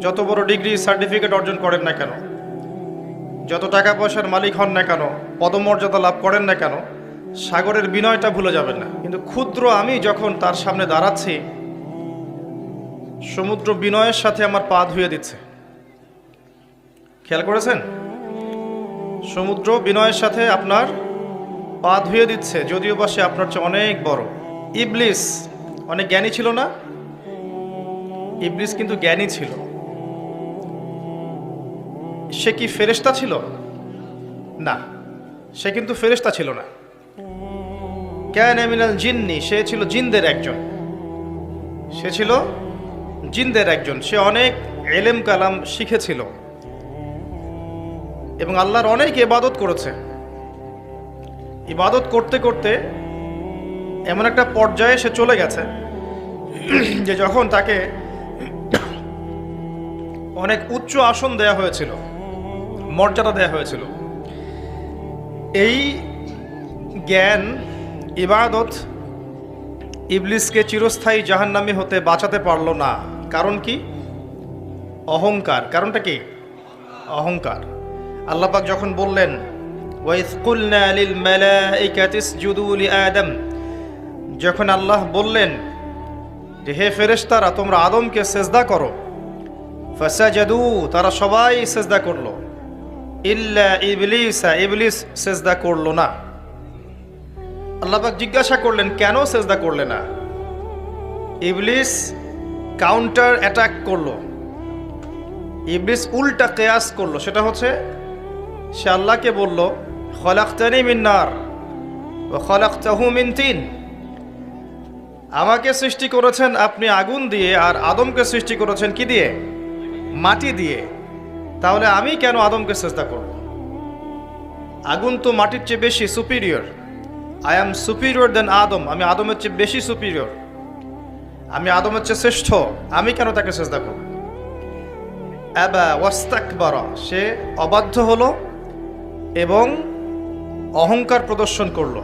যত বড় degree certificate অর্জন করেন না কেন, যত টাকা পয়সার মালিক হন না কেন, পদমর্যাদা লাভ করেন না কেন, সাগরের বিনয়টা ভুলে যাবেন না। কিন্তু ক্ষুদ্র আমি যখন তার সামনে দাঁড়াচ্ছি, সমুদ্র বিনয়ের সাথে আমার পা ধুয়ে দিচ্ছে। খেয়াল করেছেন? সমুদ্র বিনয়ের সাথে আপনার পা ধুয়ে দিচ্ছে, যদিও বা সে আপনার চেয়ে অনেক বড়। ইবলিস অনেক জ্ঞানী ছিল না? ইবলিস কিন্তু জ্ঞানী ছিল। সে কি ফেরেশতা ছিল? না, সে কিন্তু ফেরেশতা ছিল না। কানা মিনাল জিন্নি, সে ছিল জিনদের একজন। সে ছিল জিনদের একজন। সে অনেক এলেম কালাম শিখেছিল এবং আল্লাহর অনেক ইবাদত করেছে। ইবাদত করতে করতে এমন একটা পর্যায়ে সে চলে গেছে যে যখন তাকে অনেক উচ্চ আসন দেয়া হয়েছিল, মর্যাদা দেয়া হয়েছিল, এই জ্ঞান ইবাদত ইবলিসকে চিরস্থায়ী জাহান্নামী হতে বাঁচাতে পারল না। কারণ কি? অহংকার। কারণটা কি? অহংকার। আল্লাহ পাক যখন বললেন ওয়াইজ কুলনা লিল মালাইকাতি ইসজুদু লিআদম, যখন আল্লাহ বললেন যে হে ফেরেশতারা তোমরা আদমকে সেজদা করো, ফাসাজাদু, তারা সবাই সেজদা করলো, ইল্লা ইবলিসা, ইবলিস সেজদা করলো না। আল্লাহ পাক জিজ্ঞাসা করলেন কেন সেজদা করলে না? ইবলিস কাউন্টার অ্যাটাক করলো, ইবলিস উল্টা কিয়াস করলো। সেটা হচ্ছে সে আল্লাহকে বলল খলাকতানি মিন নার ওয়া খলাকতাহু মিন তিন, আমাকে সৃষ্টি করেছেন আপনি আগুন দিয়ে, আর আদমকে সৃষ্টি করেছেন কি দিয়ে? মাটি দিয়ে। তাহলে আমি কেন আদমকে সেজদা করব? আগুন তো মাটির চেয়ে বেশি সুপিরিয়র। আই অ্যাম সুপিরিয়র দেন আদম, আমি আদমের চেয়ে বেশি সুপিরিয়র, আমি আদমের চেয়ে শ্রেষ্ঠ, আমি কেন তাকে সেজদা করব? আবা ওয়াস্তাকবারা, সে অবাধ্য হলো এবং অহংকার প্রদর্শন করলো।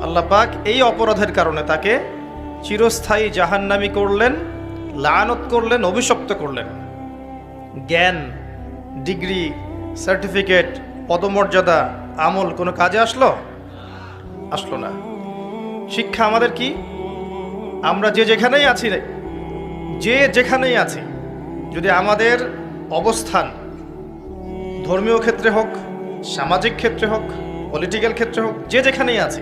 আল্লাহ পাক এই অপরাধের কারণে তাকে চিরস্থায়ী জাহান্নামী করলেন, লানত করলেন, অভিশপ্ত করলেন। জ্ঞান, ডিগ্রি, সার্টিফিকেট, পদমর্যাদা, আমল কোনো কাজে আসলো? আসলো না। শিক্ষা আমাদের কি? আমরা যে যেখানেই আছি, যদি আমাদের অবস্থান ধর্মীয় ক্ষেত্রে হোক, সামাজিক ক্ষেত্রে হোক, পলিটিক্যাল ক্ষেত্রে হোক, যে যেখানেই আছি,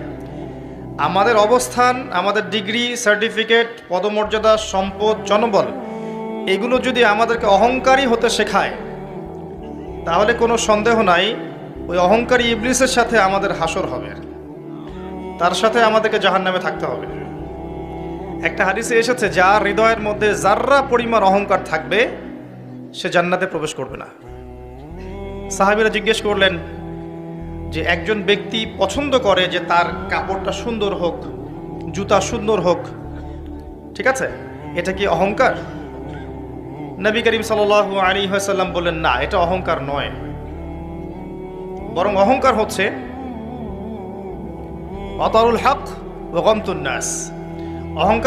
আমাদের অবস্থান, আমাদের ডিগ্রি, সার্টিফিকেট, পদমর্যাদা, সম্পদ, জনবল, এগুলো যদি আমাদেরকে অহংকারী হতে শেখায়, তাহলে কোনো সন্দেহ নাই ওই অহংকারী ইবলিসের সাথে আমাদের হাসর হবে, তার সাথে আমাদেরকে জাহান্নামে থাকতে হবে। একটা হাদিসে এসেছে যার হৃদয়ের মধ্যে যাররা পরিমাণ অহংকার থাকবে সে জান্নাতে প্রবেশ করবে না। সাহাবীরা জিজ্ঞেস করলেন যে একজন ব্যক্তি পছন্দ করে যে তার কাপড়টা সুন্দর হোক, জুতা সুন্দর হোক, ঠিক আছে, এটা কি অহংকার? নবী করিম সাল্লাল্লাহু আলাইহি ওয়াসাল্লাম বললেন না, এটা অহংকার নয়, বরং অহংকার হচ্ছে বাতারুল হক ওয়া গামতুন নাস। অহংকার